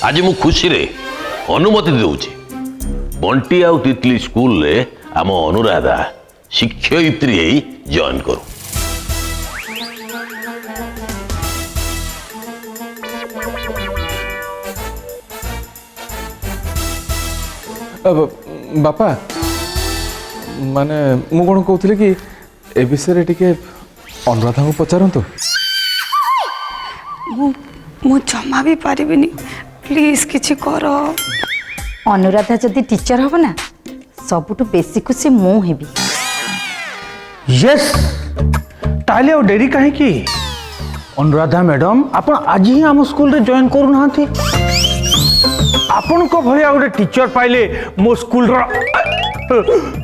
आज मु खुशी रे अनुमति दूची बंटी आउ तितली स्कूल रे आम अनुराधा शिक्षयित्री जॉइन करू। बापा माने मु कौन कहूली कि ए विषय टिके अनुराधा को पचारतु। मु जमा भी पारिबिनी प्लीज किछि कर। अनुराधा जदि टीचर हम ना सबुठु बेसी खुशी मु हेबी। यस ताले और डेरी काहे की अनुराधा मैडम आपण आज ही आम स्कूल रे जॉइन करू नाथी। आपण को भलिया गोटे टीचर पाइले मो स्कूल रो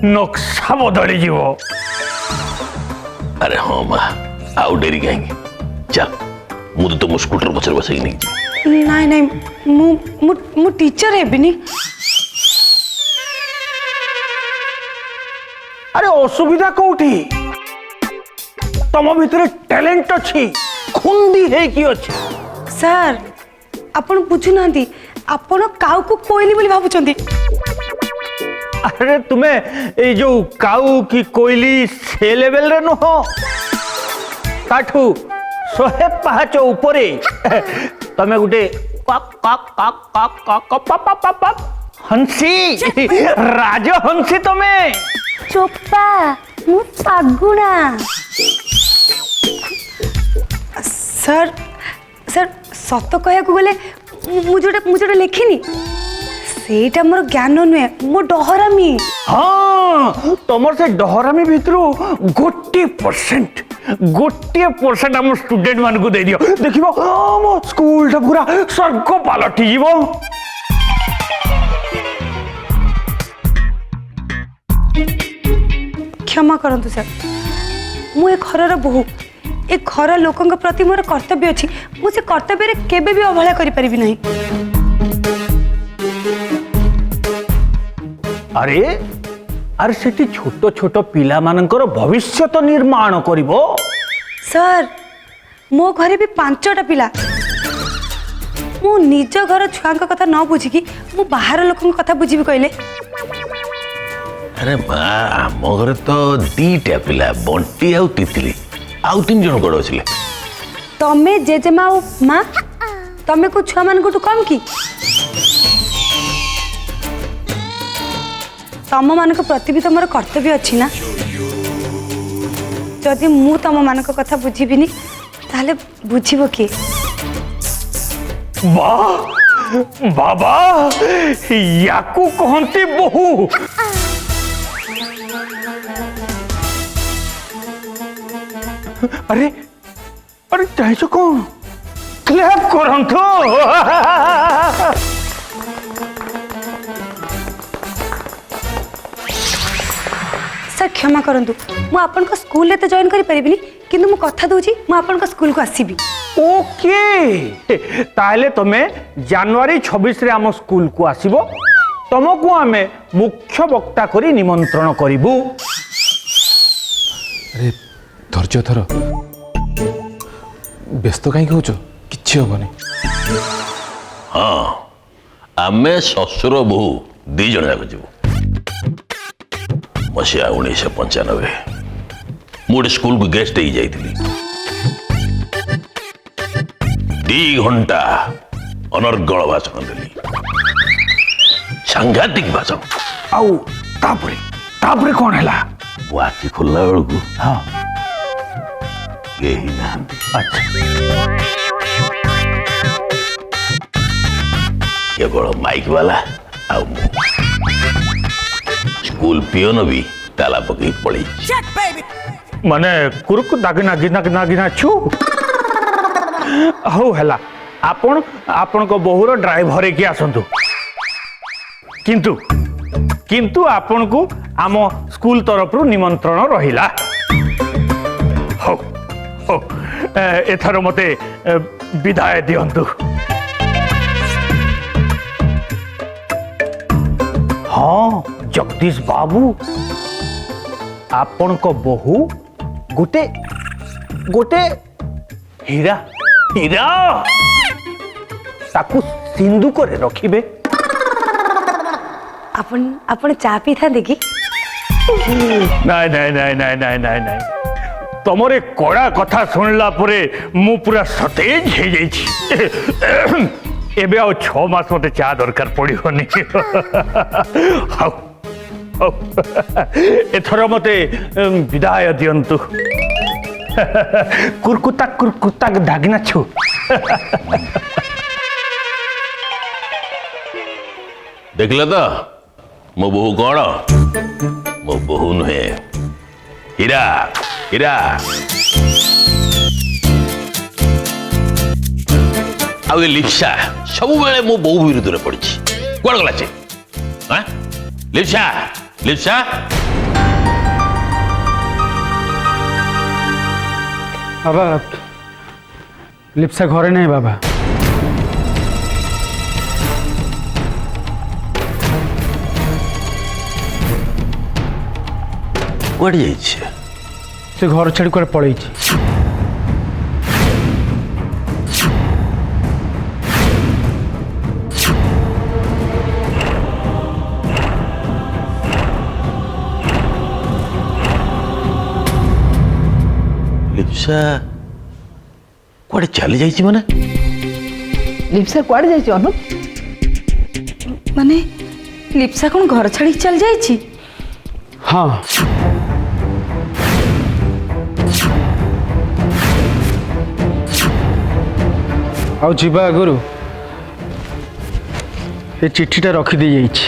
नक्शा बदली जीवो। अरे हाँ माँ आउ डेरी कहेंगे चल मुझे तो स्कूटर पचर बस नहीं। नहीं नहीं मु टीचर हेबिनी। अरे असुविधा कोठी तम भितर टैलेंट अच्छी खुंदी है कि अच्छी। सर आपण बुझु नांती आपण काउ को कोइली बोली भाबुचंती। अरे तुम्हें ए जो काऊ की कोयली से लेवल रे नुह काठू 100 पाहाच ऊपरे तमे गुटे कक कक कक कक कक पप पप पप हंसी राज हंसी तमे। चोपा मु पागुणा। सर सर सत कहया को गले मु जोटा लेखिनी सेटा मोर ज्ञान नुहे मो डहरामी। हाँ तमर से डहरामी भितरु 1% हम स्टूडेंट मान को दे दियो देखिबो मो स्कूल टा पूरा स्वर्ग पलटि जीवो। क्षमा करंतु सर मु ए घरर बहु ए घर लोकंक प्रति मोर कर्तव्य अछि मु से कर्तव्य रे केबे भी अवहेला करि परिबि नहीं। अरे अरे सेठी छोट छोट पिला मानकर भविष्य तो निर्माण करिवो। सर मो घरे भी 5टा पिला मु निज घर छुआ कथा न बुझिकी मु बाहर लोकंक कथा बुझिबि कहले। अरे माँ आम घर तो 2टा पिला बंटी आउ तितली आउ 3 जन गड़ अच्छे। तमे जेजेमा माँ तमे को छुआ मान को कम की तम मान प्रति भी तुम कर्तव्य अच्छी ना। जदि मु तम मान कथा बुझीबिनी ताले बुझीबो किए। वाह बाबा याकू कहंती बहु। अरे अरे चाहे कौन क्लैप करंतो। सर क्षमा करंतु मु आपन को स्कूल ले तो जॉइन करि परिबिनी किंतु मु कथा दोची मु आपन को स्कूल को आसीबी। ओके ताले तमे जनवरी 26 रे आम स्कूल को आसीबो तुमको आमे मुख्य वक्ता करी निमंत्रण करिबू। अरे धैर्य धर व्यस्त कहीं होच किछि होबनी। हाँ आमे ससुर बहु 2 जन जाक जीवु। मसीहा 1995 मोटे स्कूल को गेस्ट ही जाइली 2 घंटा अनर्गल भाषण देली सांघातिक भाषण। आउ तापरे तापरे कौन हैला वो आखि खोलला बेलू हाँ केही नाहंती। अच्छा केवल माइक वाला आउ स्कूल पियोन भी ताला पकई पड़ी माने कुरुक दागिना गिना गिना गिना छु हो हैला आपण आपण को बहुर ड्राइवर के आसंतु किंतु किंतु आपण को आम स्कूल तरफ निमंत्रण रहिला। हो हो एथर मते विदाय दियंतु। हाँ जगदीश बाबू आपण को बहु गोटे गोटे हीरा हीरा ताकू सिंदूकरे रखिबे। आपण चा पी था देखी नाई नाई नाई नाई नाई नाई नाई तमरे कड़ा कथा सुनला परे मु पूरा सतेज हो जाइछि। एबे आ 6 मास मते चा दरकार पड़िबनी। हाउ हाउ एथर मते विदाय दियंतु। कुरकुता दागिना छु। देखल तो मो बहु कौन मो बहु नुहे हीरा हीरा आउ लिप्सा सब बेले मो बहु विरुद्ध पड़ी कौन गला से लिप्सा लिप्सा बाबा लिप्सा घरे नहीं बाबा। कौन जाइए से घर छाड़ी कुआडे पड़े। लिप्सा कौन चली जाइए माने लिप्सा कुआडे जाइछि अनु? माने लिप्सा कौन घर छाड़ी चल जाइछि? हाँ आउ जीवा आगुरु ये चिट्ठीटा रखी दे जाइछि।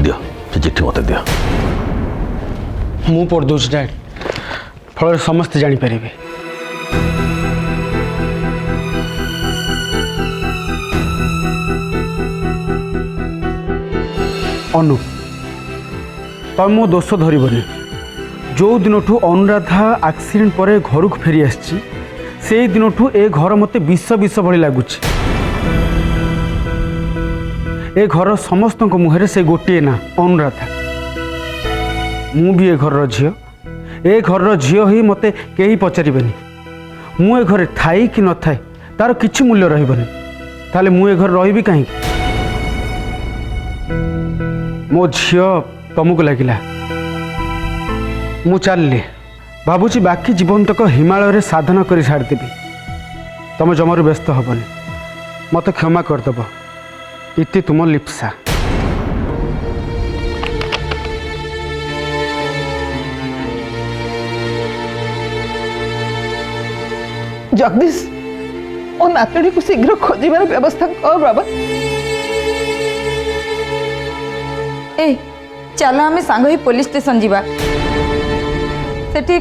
दियो से चिट्ठी मत दियो। मु पढ़ दूँ डैड फल समस्ते जापर। अनु तुम मो दोष धरबनी। जो दिन अनुराधा एक्सीडेंट पर घर को फेरी आसी से दिन ए घर मत विष विष भली लगुच। ए घर समस्त मुहर से गोटे ना अनुराधा। मु भी ए घर झील ए घर झील ही मत कहीं पचारे मु ए घर थाई कि न थाए तार किसी मूल्य रही ताले मु ए घर रही कहीं। मो झील तुमको लगिला मु चलली भावुची बाकी जीवन तक हिमालय साधना कर छाड़देवी। तुम जमारू व्यस्त हेबनी मत क्षमा करदेव। इति तुम लिप्सा। जगदीश ओ नातुड़ी को शीघ्र खोजार व्यवस्था कर बाबा। ए चल आम सांग ही पुलिस स्टेशन जीवा सेठी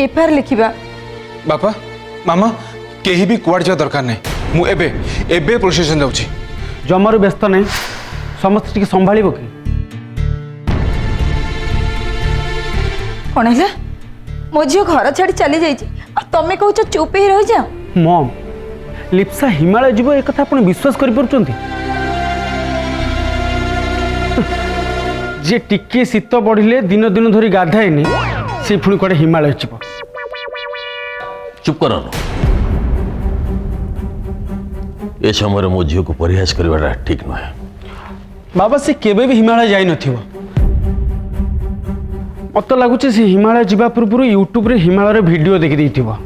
एफआईआर लिखिबा। बापा मामा केही भी कुआड़ जा दरकार नहीं। मु एबे एबे पुलिस स्टेशन जाउची। जमारू व्यस्त नहीं समस्त टिके संभालिबो कि? कौन है मो झील घर छाड़ी चली जाइछि आ तमे कहूछ चुप ही रह जा। मम लिप्सा हिमालय जीव एक कथा आपण विश्वास करि परचंती? जे टिके शीत बढ़िले दिन दिन धरी गाधाएनी से पुणी कड़े हिमालय जीव। चुप कर ए समय मो झील को परिहास करवाटा ठीक नुहे। बाबा से केबे भी हिमालय जाई नथिबो। मत लगुच से हिमालय जीवा पूर्व यूट्यूब रे हिमालय वीडियो देखि देथिबो।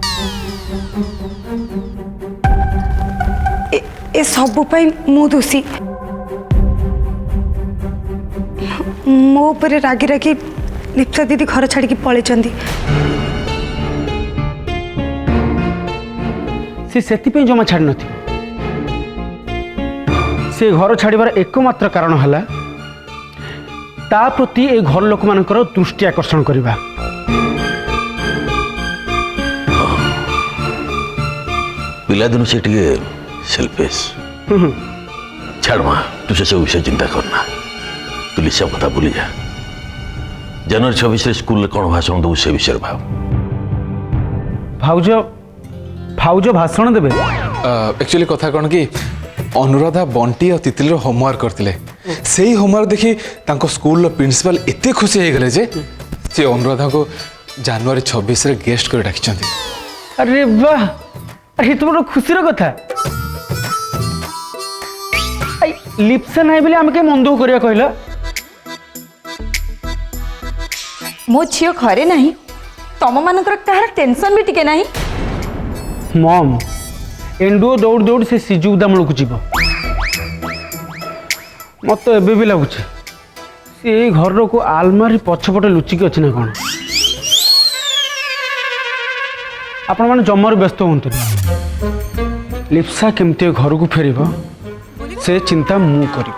ए सब पई मु दोषी। मो ऊपर रागी रागी लिप्सा दीदी घर छाड़ी पड़े। से सेति जमा छाड़ नथि। से घर छाड़बार एकमात्र कारण है ता प्रति ए घर लोक मानकर दृष्टि आकर्षण करवा। पिलादिन से सेल्फिश छाड़ माँ तू से सब विषय चिंता करना। तू लिसा कथा भूली जा। जनवरी 26 स्कूल कौन भाषण दबू से विषय भाव। भाउज भाउज भाषण देबे। एक्चुअली कथा कौन कि अनुराधा बंटी और तितली होमवर्क करते से ही होमवर्क देखी तांको स्कूल प्रिंसिपल एते खुशी हो गले जे से अनुराधा को जनवरी 26 रे गेस्ट कर डाकिछंती। अरे वाह अरे तो बड़ खुशीर कथा लिप्सा नहीं बोले आम कहीं मन दुख करिया कहला मो झील घरे नहीं तम मानकर कहार टेंशन भी टिके नहीं मम एंडुओ दौड़ दौड़ से सिजु दामल को जीव मत तो एबे भी लगुच से घर को आलमारी पछपटे लुचिक अच्छी ना कौन आपण मैंने जमार व्यस्त हूँ लिप्सा केमती घर को फेर से चिंता मु कर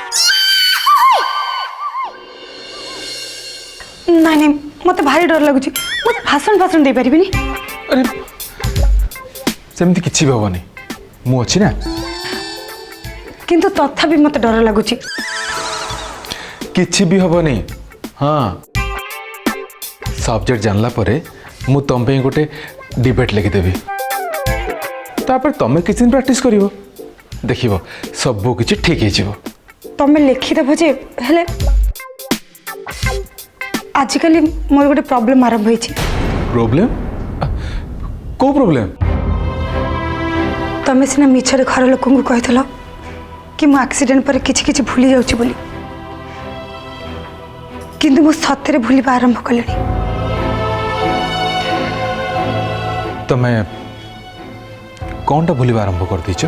नहीं नहीं मत भारी डर लगुच मत भाषण भाषण दे पारिबिनी अरे सेमती किछि भी हबनी मु अछि ना किंतु तथापि मत डर लगुच किछि भी हबनी हाँ सब्जेक्ट जानला परे मु तम पे गोटे डिबेट लिखि देबी तापर तमे किछि दिन प्रैक्टिस करिवो देखिवो सब किछि ठीक हे जिवो तमें लिखिदेव जे हेले आजिकल मोर गोटे प्रॉब्लम आरंभ होइछि प्रॉब्लम को प्रॉब्लम तमें सिना मिछरे घर लोक को कहितलो कि मो एक्सीडेंट पर किछि किछि भूली जाउछि बोली किंतु मो सत्य भूलिबा आरंभ कलेनी तमे कौनटा भूलिबा आरंभ कर दीच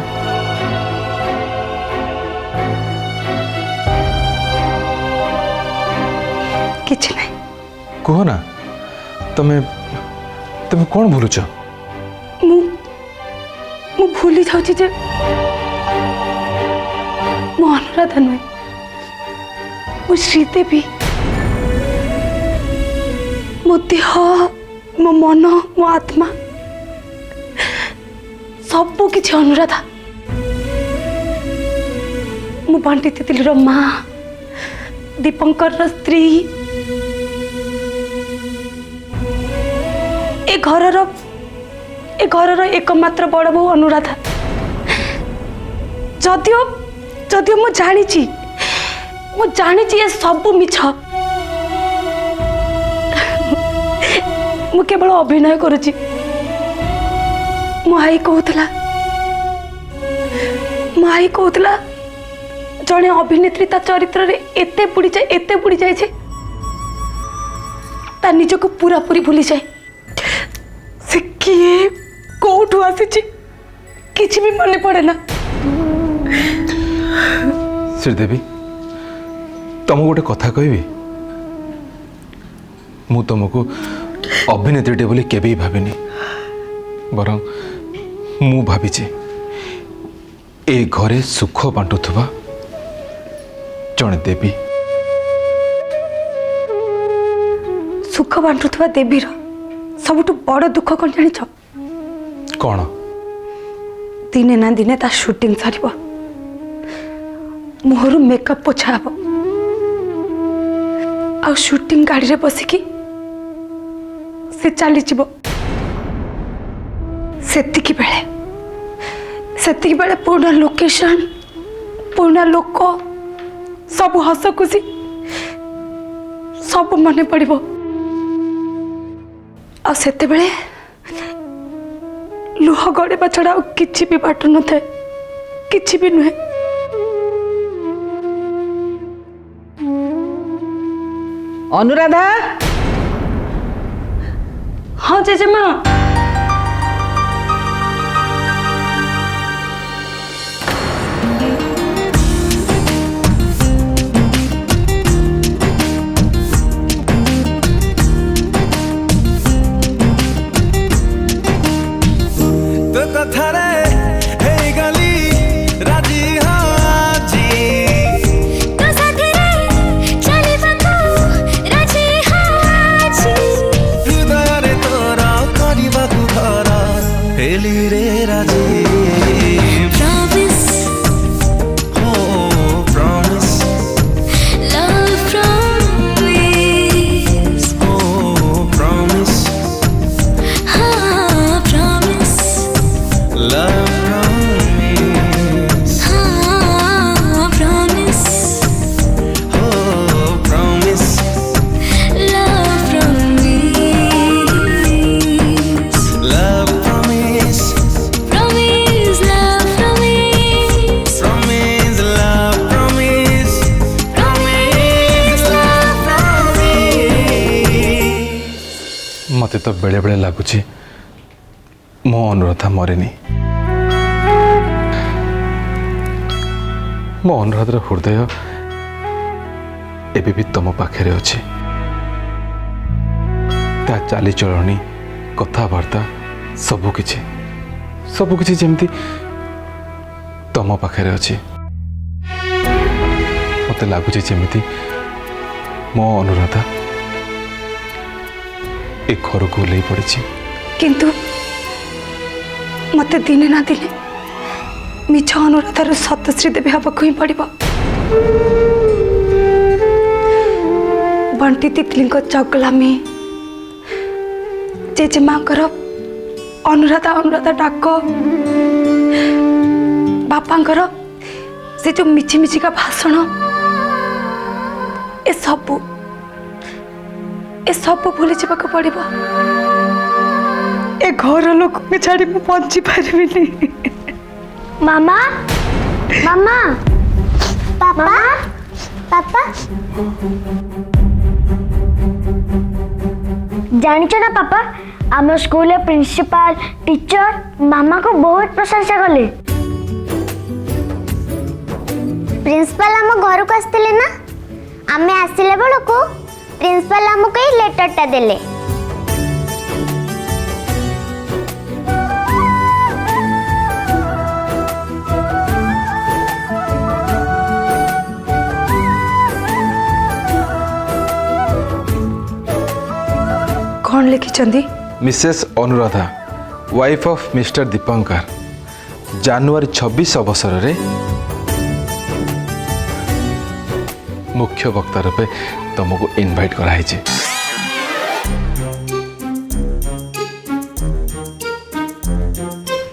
किछि नहीं कहो ना तमे तमे कौन भूलुच मु मु भूली जाउछि जे मो अनुराधा नुहे मो श्रीदेवी मो देह मो मन मो आत्मा सब किछि अनुराधा मु बंटी तितलीर माँ दीपंकर स्त्री ए घरर एकमात्र बड़ बो अनुराधा जदियो जदियो मु जानी ये सब मिछ मु केवल अभिनय करुची माई कहूला जड़े अभिनेत्री ता चरित्र रे एते बुड़ी जाए ता निज को पूरा पूरी भूली जाए से किए कोठू आसी किसी भी मन पड़े ना श्रीदेवी तुम गोटे कथा कहबी मु तुमको अभिनेत्री बोली केबे भाविनी बरं मु भाविचे ए घरे सुख बांटुथुवा जड़े देवी सुख बांटुथुवा देवीर सबुठु बड़ दुख कौन जानिछ कौन दिने ना दिने ता शूटिंग सरिबो मोहरु मेकअप पोछा हबो आ शूटिंग गाड़ी रे बसिकी से चली जीवो सेतिकी बेले पूर्ण लोकेशन पूर्ण लोक सब हस खुशी सब मन पड़ो आ सेते बेले लुह गड़ेबा छड़ा किछि भी बाट न थाए किछि भी नुहे अनुराधा हाँ जेजेमा मत तो बेले बेले लगुच मो अनुराधा मरेनी मो अनुराधार हृदय एबे भी तुम पाखे अच्छे ता चालीचलणी कथबार्ता सबकिछि जमती तुम पाखे अच्छे मत लगुच जमी मो अनुराधा ए घर को ओल्लै पड़ी किंतु मते दिने ना दिने मिछ अनुराधार सत श्रीदेवी हवाक ही पड़ो। बंटी तितली चगलामी जेजेमा अनुराधा अनुराधा डाक बापांकर से जो मिछि मिछिका भाषण ए सब भूली जावाक पड़ो। ए घर लोक के छाड़ी मु बंची पारिबिनी। मामा मामा पापा पापा जानिଛ ना पापा आम स्कूल प्रिंसिपल टीचर मामा को बहुत प्रशंसा कले। प्रिंसिपल आम घर को आसते ना आमे आसिले बेलू प्रिंसिपल आमको ही लेटरटा देले। कौन लिखिछंदी? Mrs Anuradha wife of Mr Dipankar जनवरी 26 अवसर रे मुख्य वक्ता रूपे तुमको इनवाइट कराई।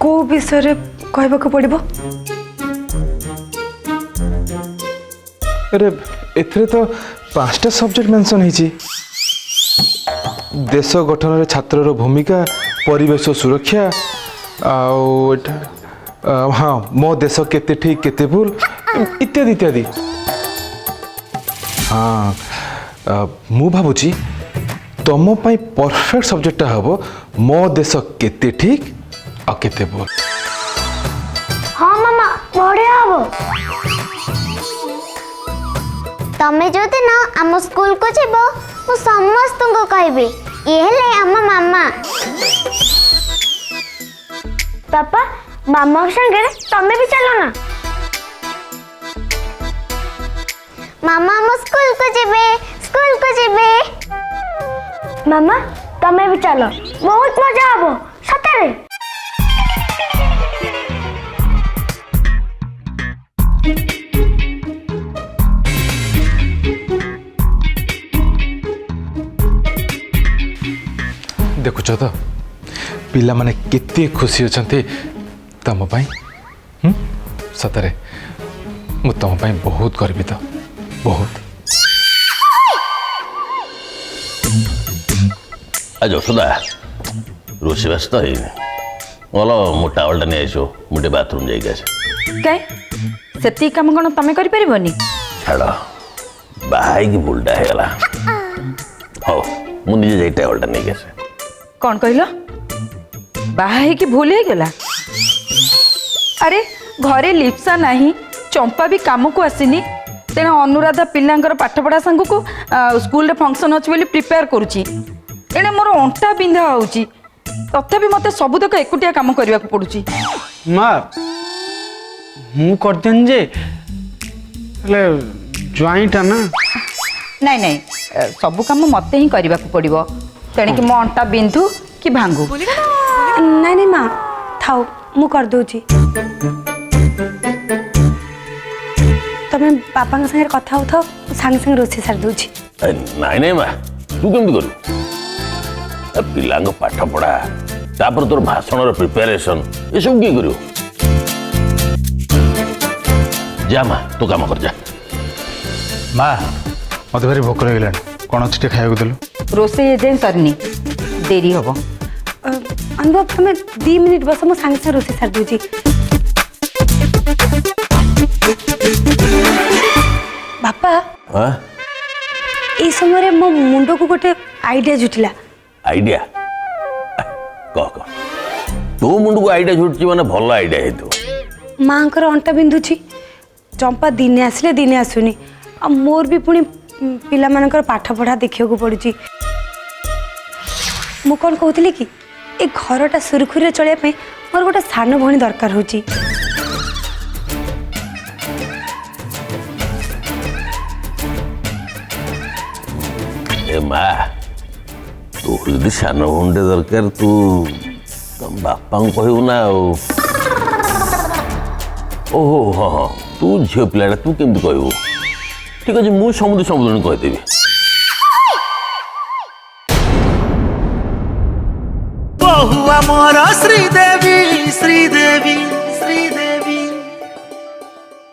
को विषय कहबाक पड़ो? अरे एथरे तो 5टा सब्जेक्ट मेंशन है। देश गठन छात्र भूमिका परिवेश सुरक्षा हाँ मो देश केते ठीक केते भूल इत्यादि इत्यादि। हाँ मु भावुची तुम परफेक्ट सब्जेक्ट हम मो देश केते ठीक आ केते भूल। हाँ मामा बढ़िया हम तमें जो दिन आम स्कूल को जीव मु समस्त को कहबी ये हेले आम मामा। पापा मामा के संगे तमें भी चलो ना। मामा हम स्कूल को जीवे मामा तमें भी चलो बहुत मजा आबो सतरे। देखुच तो पिला माने केते खुशी अछंती तम पई। सतरे मु तम पई बहुत गर्वित बहुत। आज सुधा रोषे व्यस्त है बोल मो टावलटा नहीं आसो मुझे बाथरूम जाइए कई से कम कौन तुम कर छाड़ बाहर की भूलटा है हो मुझे जाए टावलटा नहीं आसे। कौन कहल बाहा कि भूल हो गला? अरे घरे लिप्सा नहीं चंपा भी काम को आसीनी तेना अनुराधा पिलांकर पाठपढ़ा सांग को स्कूल फंक्शन अच्छे बोली प्रिपेयर करुच्ची एणे मोर अंटा बिंधा होची तथापि मते सबुतक एकुटिया काम करने को पड़ुची। माँ मु करदेन जे ज्वाइंटा ना नहीं नहीं सब काम मते ही करने को पड़ो तेणिक मो अंटा बिंधु कि भांगू। नहीं नहीं माँ थाओ मु कर दूची। तमें बापा संगे कथा हो सांगे संगे रोषे सारी दूची। नहीं नहीं माँ तू केमती करू पिला पाठ पढ़ा तापर तोर भाषण प्रिपेरेशन ये सब किए कर जा माँ तो काम कर जा। माँ मत भारी भोक लगे कौन अच्छे खाया देलु रोषे एजें सरनी देरी हम। अनुभव तुम्हें 2 मिनिट बस मो सांगे संगे रोषे सारी दूची। बापा हाँ ये समय मो मुंड को गोटे आइडिया जुटिला। आइडिया कह कह तो मुंड को आइडिया छुट्टी माने भल आइडिया है तो माँकर अंटा बिंधुची चंपा दिने आसले दिने आसुनी आ मोर भी पुणी पिला मानकर पाठ पढ़ा देखिया को पड़ुची मु कौन कहूली कि ए घरटा सुरखुरी चलिया पे मोर गोटे सान भणी दरकार होची ए माँ तू यदि सान भंडे दरकार तू तुम बापा को कहू ना ओहो हाँ हाँ तू झील पिलाटा तू केमती कहू ठीक अच्छे मुझे समुद्र कहदेवी बहुआ मोर श्रीदेवी श्रीदेवी